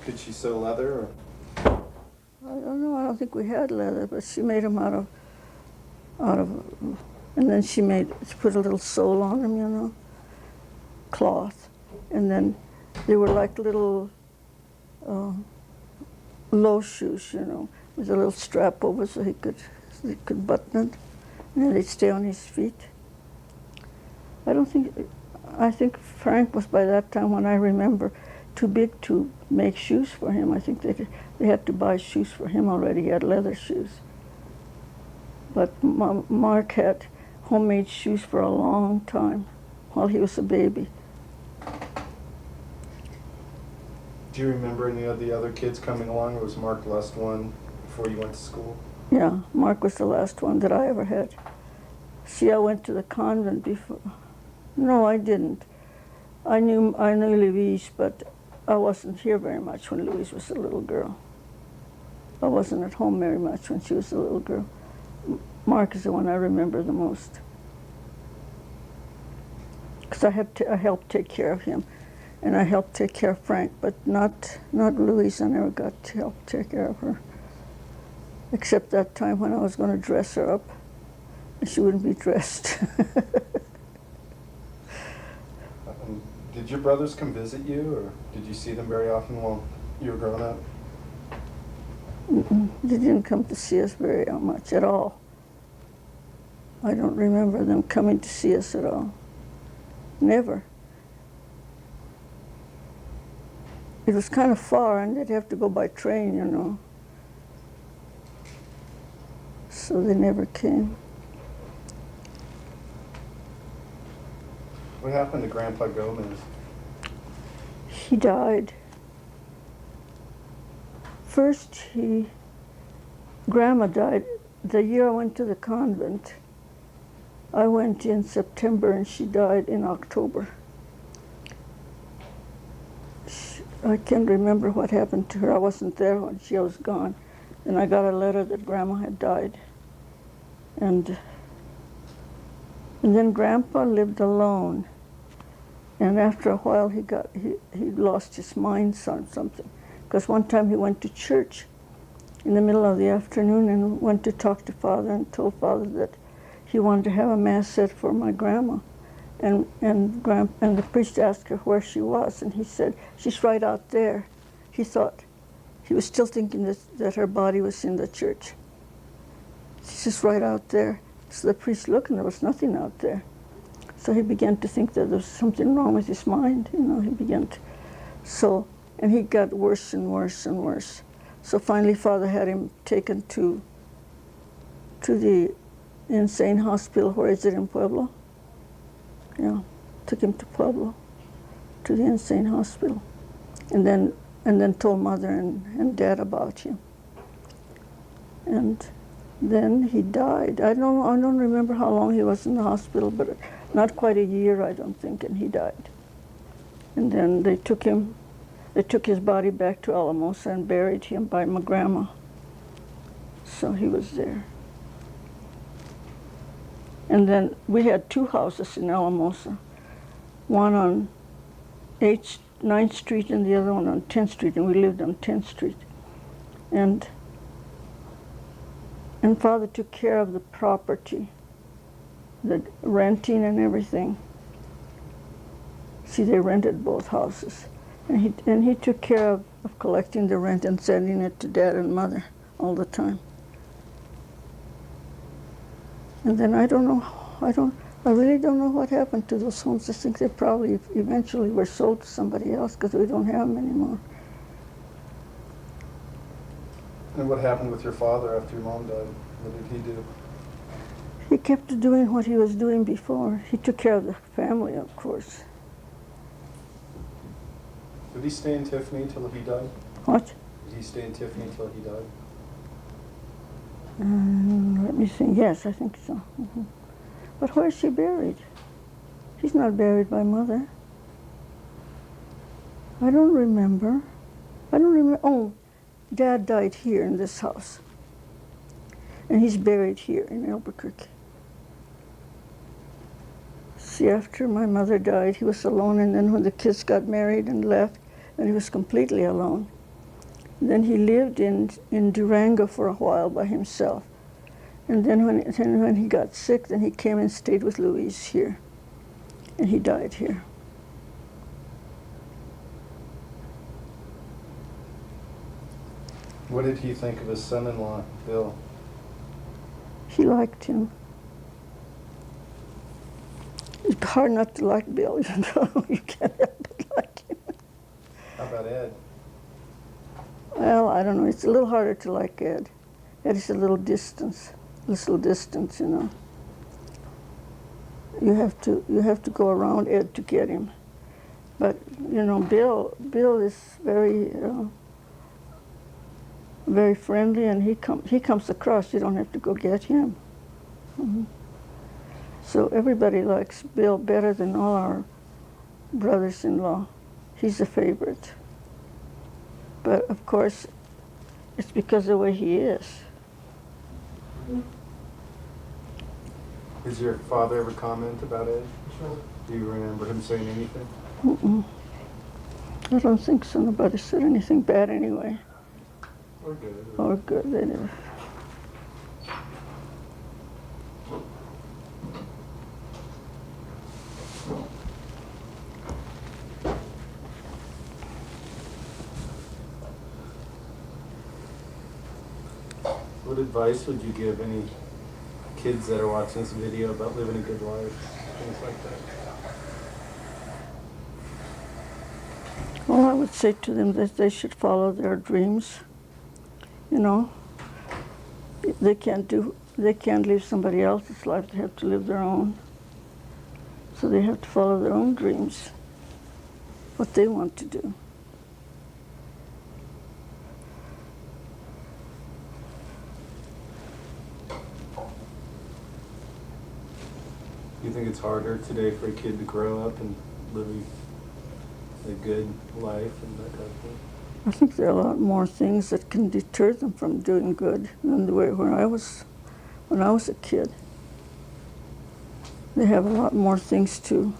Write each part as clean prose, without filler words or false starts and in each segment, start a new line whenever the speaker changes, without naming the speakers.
Could she sew leather? Or?
I don't know. I don't think we had leather, but she made them out of, and then she put a little sole on them, you know, cloth, and then they were like little low shoes, you know, with a little strap over so he could button it, and then they'd stay on his feet. I think Frank was by that time, when I remember, too big to make shoes for him. I think they had to buy shoes for him already. He had leather shoes. But Mark had homemade shoes for a long time while he was a baby.
Do you remember any of the other kids coming along, or was Mark the last one before you went to school?
Yeah, Mark was the last one that I ever had. See, I went to the convent before. No, I didn't. I knew Louise, but I wasn't here very much when Louise was a little girl. I wasn't at home very much when she was a little girl. Mark is the one I remember the most, because I helped take care of him, and I helped take care of Frank, but not Louise. I never got to help take care of her, except that time when I was going to dress her up, and she wouldn't be dressed.
Did your brothers come visit you, or did you see them very often while you were growing up?
They didn't come to see us very much at all. I don't remember them coming to see us at all. Never. It was kind of far, and they'd have to go by train, you know. So they never came.
What happened to Grandpa Gomez?
He died. First, Grandma died the year I went to the convent. I went in September and she died in October. I can't remember what happened to her. I wasn't there when she was gone. And I got a letter that Grandma had died. And then Grandpa lived alone. And after a while, he lost his mind on something. Because one time he went to church in the middle of the afternoon and went to talk to Father and told Father that he wanted to have a mass said for my grandma. And the priest asked her where she was, and he said, "She's right out there." He was still thinking that her body was in the church. She's just right out there. So the priest looked, and there was nothing out there. So he began to think that there was something wrong with his mind. You know, and he got worse and worse and worse. So finally, Father had him taken to the insane hospital. Where is it, in Pueblo? Yeah, took him to Pueblo, to the insane hospital, and then told Mother and Dad about him. And then he died. I don't remember how long he was in the hospital, but not quite a year, I don't think, and he died. And then they took his body back to Alamosa and buried him by my grandma. So he was there. And then we had two houses in Alamosa, one on 9th Street and the other one on 10th Street, and we lived on 10th Street. And Father took care of the property, the renting and everything. See, they rented both houses. And he took care of collecting the rent and sending it to Dad and Mother all the time. And then I really don't know what happened to those homes. I think they probably eventually were sold to somebody else because we don't have them anymore.
And what happened with your father after your mom died? What did he do?
He kept doing what he was doing before. He took care of the family, of course.
Did he stay in Tiffany till he died?
What?
Did he stay in Tiffany till he died?
Let me think. Yes, I think so. Mm-hmm. But where is she buried? She's not buried by Mother. I don't remember. Oh, Dad died here in this house. And he's buried here in Albuquerque. See, after my mother died, he was alone, and then when the kids got married and left, and he was completely alone. Then he lived in Durango for a while by himself. And then when he got sick, then he came and stayed with Louise here. And he died here.
What did he think of his son-in-law, Bill?
He liked him. It's hard not to like Bill, you know. You can't help but like him.
How about Ed?
Well, I don't know. It's a little harder to like Ed. Ed is a little distance, you know. You have to go around Ed to get him. But you know, Bill is very friendly, and he comes across. You don't have to go get him. Mm-hmm. So everybody likes Bill better than all our brothers-in-law. He's a favorite. But of course, it's because of the way he is.
Has your father ever commented about Ed? Sure. Do you remember him saying anything?
Mm-mm. I don't think so. Nobody said anything bad anyway.
Or good.
Or good, they never.
What advice would you give any kids that are watching this video about living a good life? Things like that.
Well, I would say to them that they should follow their dreams. You know, they can't live somebody else's life. They have to live their own. So they have to follow their own dreams, what they want to do.
Do you think it's harder today for a kid to grow up and live a good life and that kind of thing?
I think there are a lot more things that can deter them from doing good than the way when I was a kid. They have a lot more things to,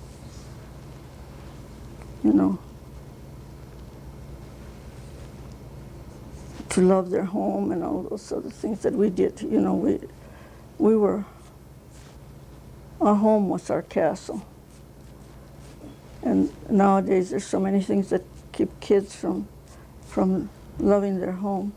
you know, to love their home and all those other things that we did. You know, we were, our home was our castle. And nowadays there's so many things that keep kids from loving their home.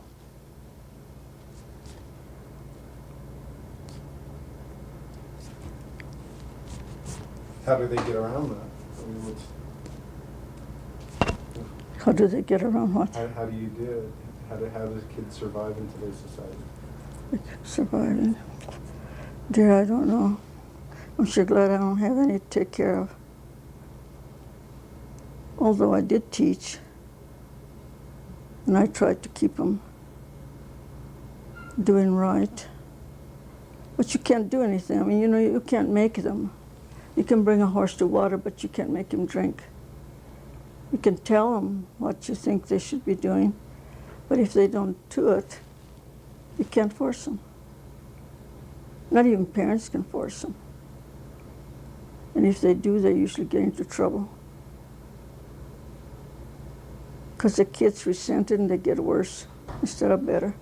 How do they get around that? I mean,
How do they get around what?
how do you do it? How does kids survive in today's society?
Surviving. Dear, I don't know. I'm sure glad I don't have any to take care of. Although I did teach, and I tried to keep them doing right. But you can't do anything. I mean, you know, you can't make them. You can bring a horse to water, but you can't make him drink. You can tell them what you think they should be doing, but if they don't do it, you can't force them. Not even parents can force them. And if they do, they usually get into trouble. Because the kids resent it and they get worse instead of better.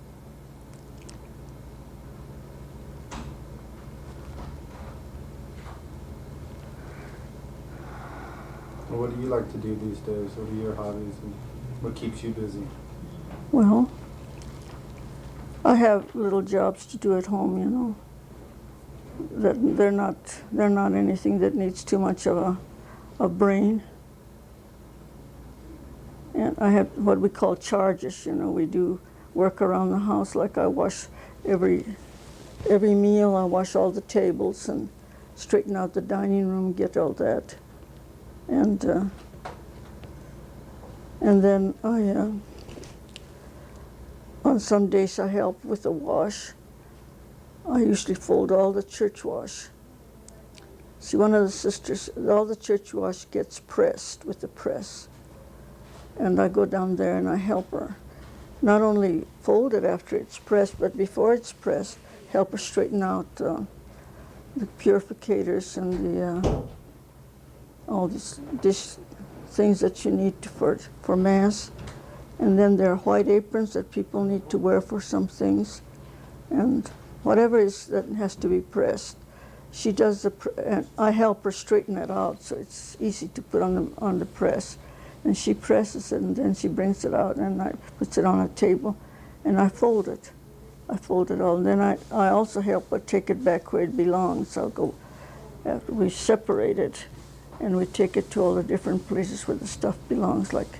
Well, what do you like to do these days? What are your hobbies and what keeps you busy?
Well, I have little jobs to do at home, you know. That they're not anything that needs too much of a brain. And I have what we call charges, you know. We do work around the house, like I wash every meal, I wash all the tables and straighten out the dining room, get all that. And then on some days I help with the wash. I usually fold all the church wash. See, one of the sisters, all the church wash gets pressed with the press. And I go down there and I help her. Not only fold it after it's pressed, but before it's pressed, help her straighten out the purificators and all these dish things that you need for Mass. And then there are white aprons that people need to wear for some things. And whatever is that has to be pressed. She does and I help her straighten it out so it's easy to put on the press. And she presses it and then she brings it out and I puts it on a table and I fold it. I fold it all. And then I also help her take it back where it belongs. I'll go, after we separate it and we take it to all the different places where the stuff belongs, like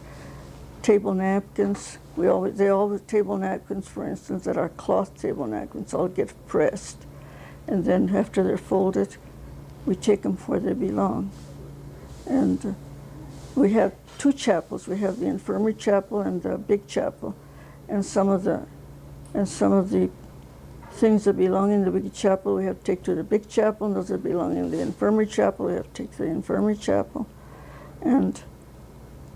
table napkins. Table napkins, for instance, that are cloth table napkins, all get pressed. And then after they're folded, we take them where they belong. And we have two chapels. We have the infirmary chapel and the big chapel. And some of the things that belong in the big chapel we have to take to the big chapel, and those that belong in the infirmary chapel we have to take to the infirmary chapel. And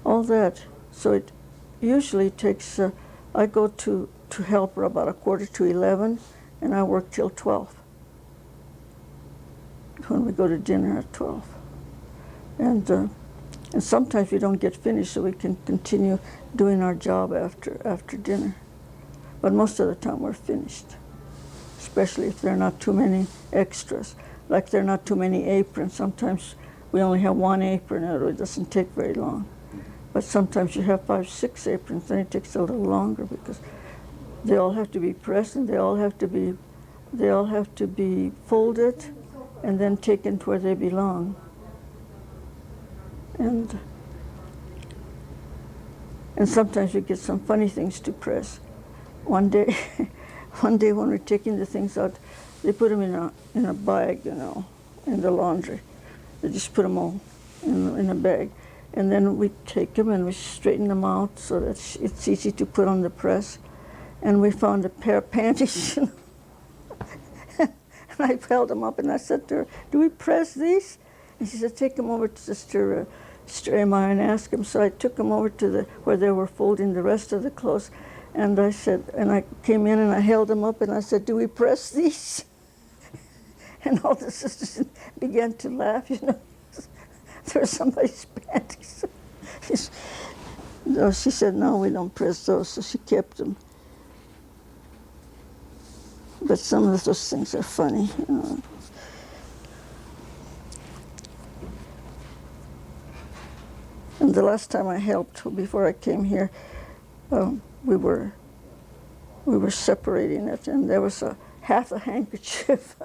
all that. So it usually takes, I go to help her about 11:15, and I work till 12. When we go to dinner at 12. And sometimes we don't get finished, so we can continue doing our job after dinner. But most of the time we're finished, especially if there are not too many extras. Like there are not too many aprons. Sometimes we only have one apron, and it doesn't take very long. But sometimes you have 5, 6 aprons, then it takes a little longer because they all have to be pressed and they all have to be folded and then taken to where they belong. And sometimes you get some funny things to press. One day when we're taking the things out, they put them in a bag, in the laundry. They just put them all in a bag. And then we take them and we straighten them out so that it's easy to put on the press. And we found a pair of panties. And I held them up and I said to her, "Do we press these?" And she said, "Take them over to Sister Emma and ask them." So I took them over to where they were folding the rest of the clothes. And I said, and I came in and I held them up and I said, "Do we press these?" And all the sisters began to laugh, There were somebody's panties. She said, "No, we don't press those," so she kept them. But some of those things are funny, And the last time I helped, before I came here, we were separating it, and there was half a handkerchief,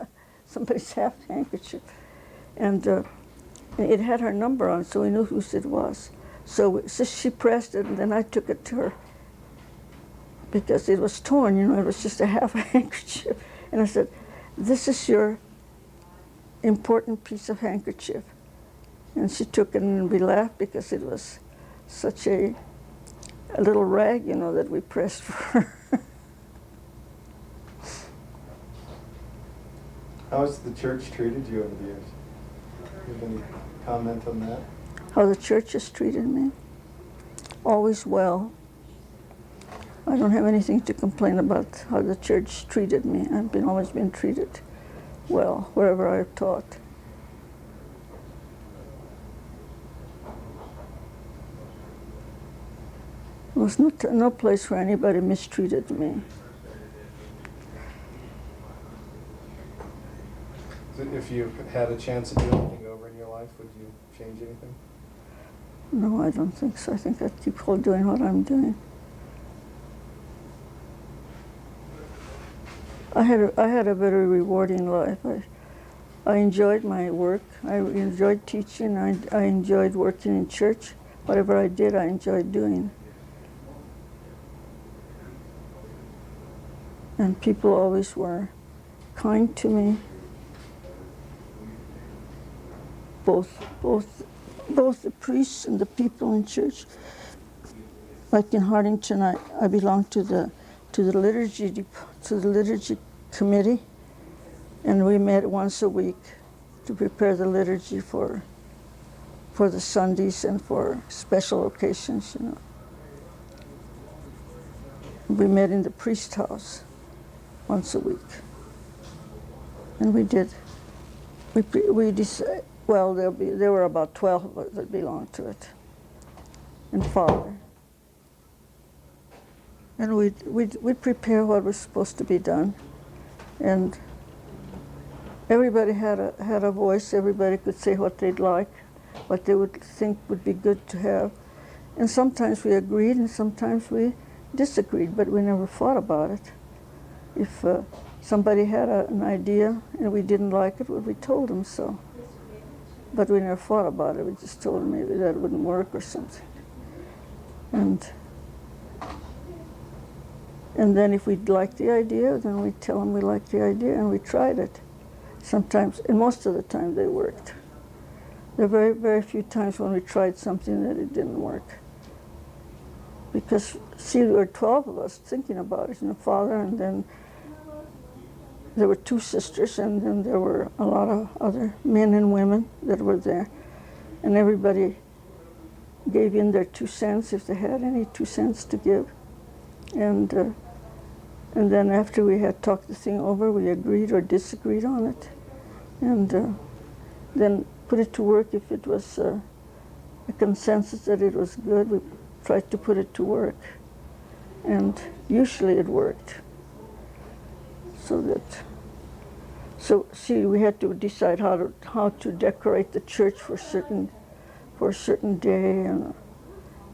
somebody's half handkerchief, and it had her number on, so we knew whose it was. So she pressed it, and then I took it to her because it was torn, it was just a half a handkerchief. And I said, "This is your important piece of handkerchief." And she took it, and we laughed because it was such a little rag, that we pressed for her.
How has the church treated you over the years? Do you have any comment on that?
How the church has treated me? Always well. I don't have anything to complain about how the church treated me. I've always been treated well wherever I've taught. There was no place where anybody mistreated me.
So if you had a chance to do anything over in your life, would you change anything?
No, I don't think so. I think I'd keep on doing what I'm doing. I had a very rewarding life. I enjoyed my work. I enjoyed teaching. I enjoyed working in church. Whatever I did, I enjoyed doing. And people always were kind to me. Both the priests and the people in church. Like in Hartington, I belong to the liturgy committee, and we met once a week to prepare the liturgy for the Sundays and for special occasions. We met in the priest house once a week, and we did. There were about 12 of us that belonged to it. and father. And we'd prepare what was supposed to be done. And everybody had a voice. Everybody could say what they'd like, what they would think would be good to have. And sometimes we agreed and sometimes we disagreed, but we never fought about it. If somebody had an idea and we didn't like it, well, we told them so. But we never fought about it. We just told them maybe that wouldn't work or something. And then if we liked the idea, then we'd tell them we liked the idea and we tried it. Sometimes, and most of the time they worked. There were very, very few times when we tried something that it didn't work. Because, see, there were 12 of us thinking about it, and the father, and then there were 2 sisters, and then there were a lot of other men and women that were there. And everybody gave in their 2 cents if they had any 2 cents to give. And then after we had talked the thing over, we agreed or disagreed on it. And then put it to work. If it was a consensus that it was good, we tried to put it to work. And usually it worked. So see, we had to decide how to decorate the church for a certain day, and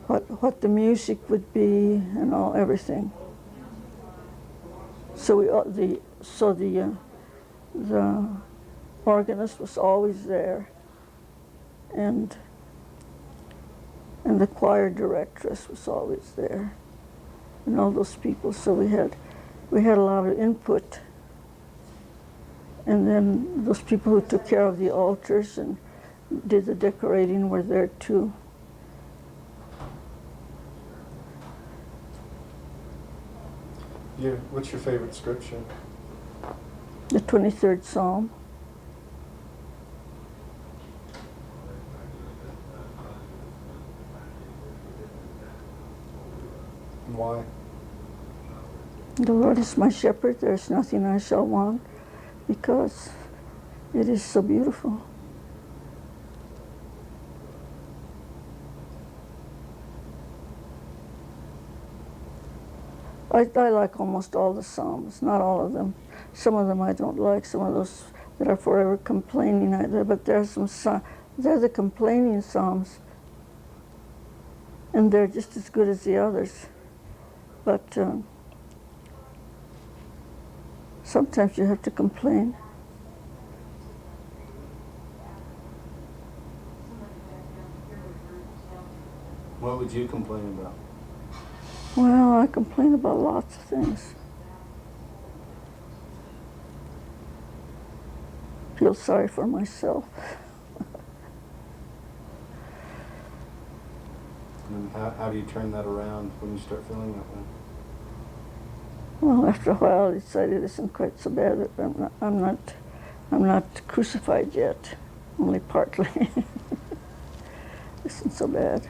what the music would be, and everything. So the organist was always there, and the choir directress was always there, and all those people. So we had a lot of input. And then those people who took care of the altars and did the decorating were there too.
What's your favorite scripture?
The 23rd Psalm.
Why?
The Lord is my shepherd, there is nothing I shall want, because it is so beautiful. I like almost all the Psalms, not all of them. Some of them I don't like, some of those that are forever complaining, but there are they're the complaining Psalms, and they're just as good as the others. But sometimes you have to complain.
What would you complain about?
Well, I complain about lots of things. Feel sorry for myself.
And how do you turn that around when you start feeling that way?
Well, after a while, I decided it isn't quite so bad. I'm not crucified yet, only partly. It isn't so bad.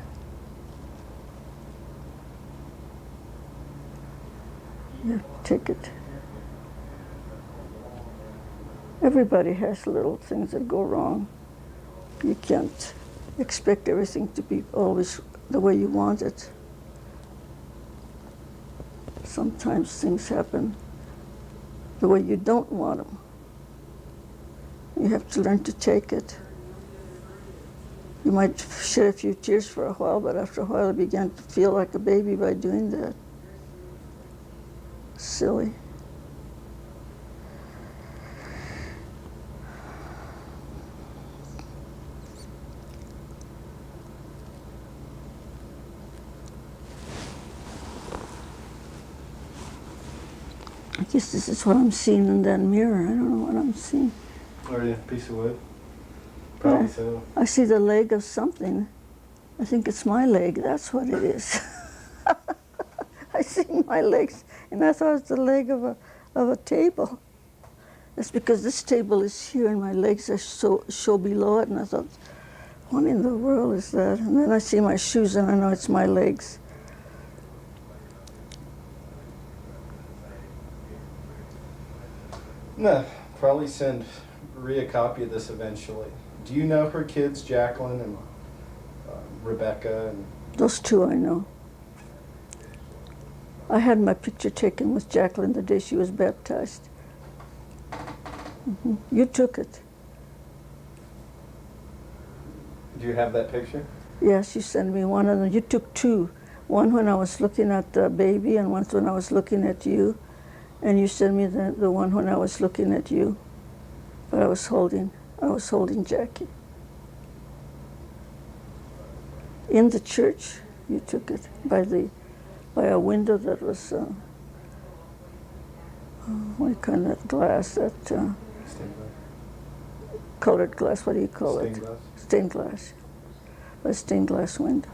You have to take it. Everybody has little things that go wrong. You can't expect everything to be always the way you want it. Sometimes things happen the way you don't want them. You have to learn to take it. You might shed a few tears for a while, but after a while you began to feel like a baby by doing that. Silly. I guess this is what I'm seeing in that mirror. I don't know what I'm seeing.
Or a piece of wood? Probably so.
I see the leg of something. I think it's my leg. That's what it is. I see my legs, and I thought it's the leg of a table. That's because this table is here, and my legs are so below it. And I thought, what in the world is that? And then I see my shoes, and I know it's my legs.
No, probably send Rhea a copy of this eventually. Do you know her kids, Jacqueline and Rebecca and
Those two I know. I had my picture taken with Jacqueline the day she was baptized. You took it.
Do you have that picture?
Yes, you sent me one of them. You took two. One when I was looking at the baby and one when I was looking at you. And you sent me the one when I was looking at you. But I was holding Jackie. In the church, you took it by a window that was, what kind of glass? That
Stained glass.
colored glass, what do you call
Stained
it?
glass.
Stained glass. A stained glass window.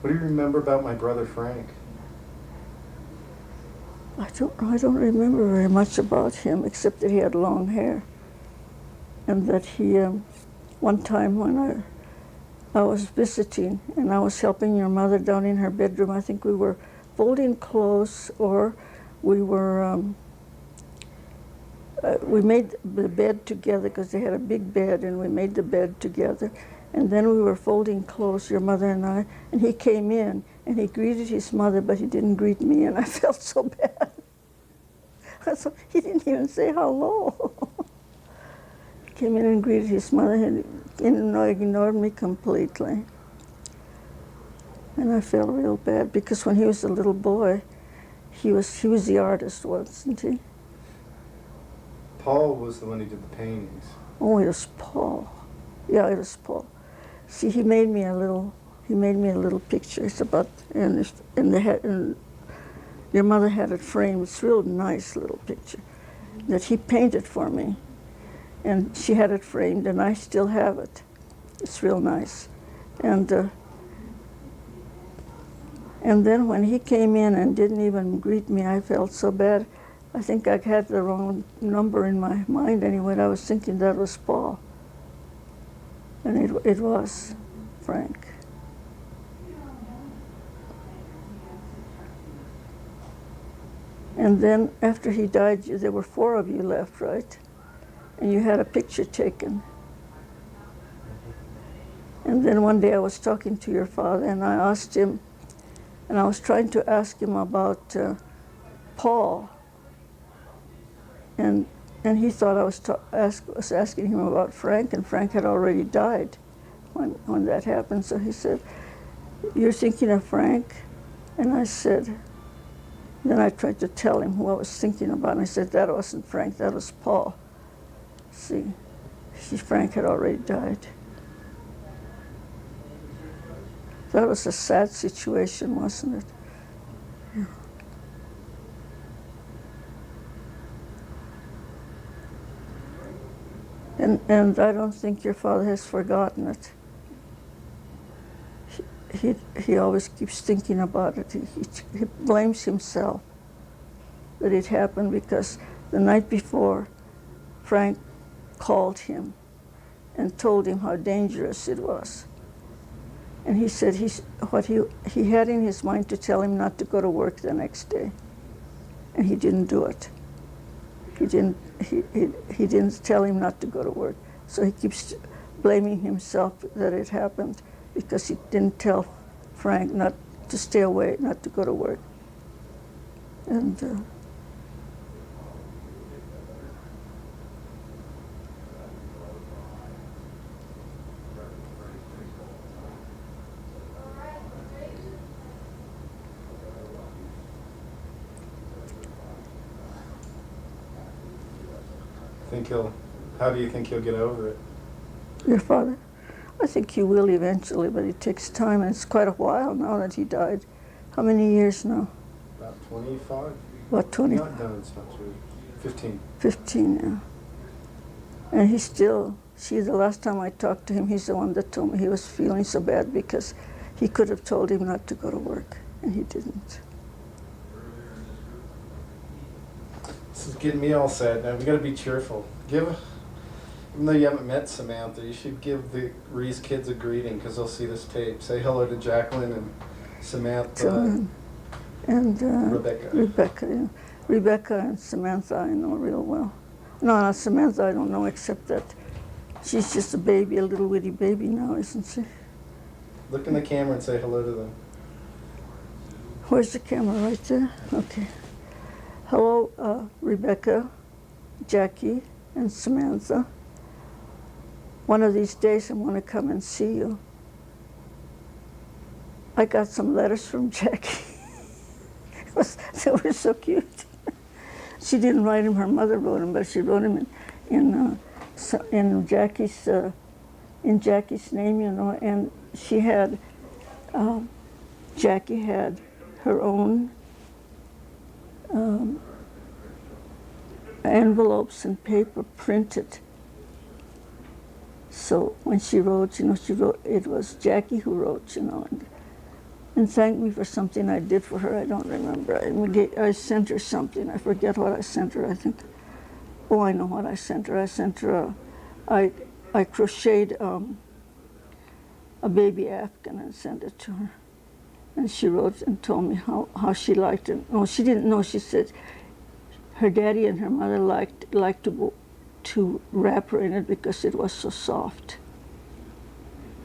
What do you remember about my brother Frank?
I don't remember very much about him except that he had long hair, and that he one time when I was visiting and I was helping your mother down in her bedroom. I think we were folding clothes or we were we made the bed together because they had a big bed, and we made the bed together. And then we were folding clothes, your mother and I, and he came in and he greeted his mother, but he didn't greet me, and I felt so bad. So he didn't even say hello. He came in and greeted his mother and ignored me completely. And I felt real bad because when he was a little boy, he was the artist, wasn't he?
Paul was the one who did the paintings.
Oh, it was Paul. Yeah, it was Paul. See, he made me a little picture. It's about, and your mother had it framed. It's a real nice little picture that he painted for me. And she had it framed, and I still have it. It's real nice. And then when he came in and didn't even greet me, I felt so bad. I think I had the wrong number in my mind anyway. I was thinking that was Paul. And it was Frank. And then after he died, there were 4 of you left, right? And you had a picture taken. And then one day I was talking to your father, and I asked him, and I was trying to ask him about Paul. And he thought I was asking him about Frank, and Frank had already died when that happened. So he said, "You're thinking of Frank?" And I said, then I tried to tell him who I was thinking about, and I said, "That wasn't Frank, that was Paul." See, Frank had already died. That was a sad situation, wasn't it? Yeah. And I don't think your father has forgotten it. He always keeps thinking about it. He blames himself that it happened because the night before, Frank called him and told him how dangerous it was. And he said he had in his mind to tell him not to go to work the next day, and he didn't do it. He didn't tell him not to go to work. So he keeps blaming himself that it happened because he didn't tell Frank not to stay away, not to go to work. And
how do you think he'll get over it?
your father? I think he will eventually, but it takes time, and it's quite a while now that he died. How many years now?
About 25?
About 20?
No, it's not true. 15.
15, yeah. And the last time I talked to him, he's the one that told me he was feeling so bad because he could have told him not to go to work, and he didn't.
This is getting me all sad now. We gotta be cheerful. Even though you haven't met Samantha, you should give the Reese kids a greeting because they'll see this tape. Say hello to Jacqueline and Samantha
and
Rebecca.
Yeah. Rebecca and Samantha I know real well. No, not Samantha I don't know, except that she's just a baby, a little witty baby now, isn't she?
Look in the camera and say hello to them.
Where's the camera? Right there? Okay. Hello, Rebecca, Jackie, and Samantha. One of these days I'm going to come and see you. I got some letters from Jackie. They were so cute. She didn't write them, her mother wrote them, but she wrote them in Jackie's name, you know, and she had, Jackie had her own envelopes and paper printed. So when she wrote, you know, it was Jackie who wrote, you know, and thanked me for something I did for her. I don't remember. I sent her something. I forget what I sent her. I think, oh, I know what I sent her. I sent her, I crocheted a baby Afghan and sent it to her. And she wrote and told me how she liked it. Oh, she didn't know. She said her daddy and her mother liked to wrap her in it because it was so soft.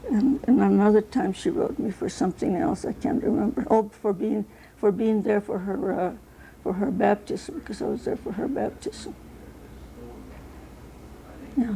And another time she wrote me for something else, I can't remember. Oh, for being there for her baptism, because I was there for her baptism. Yeah.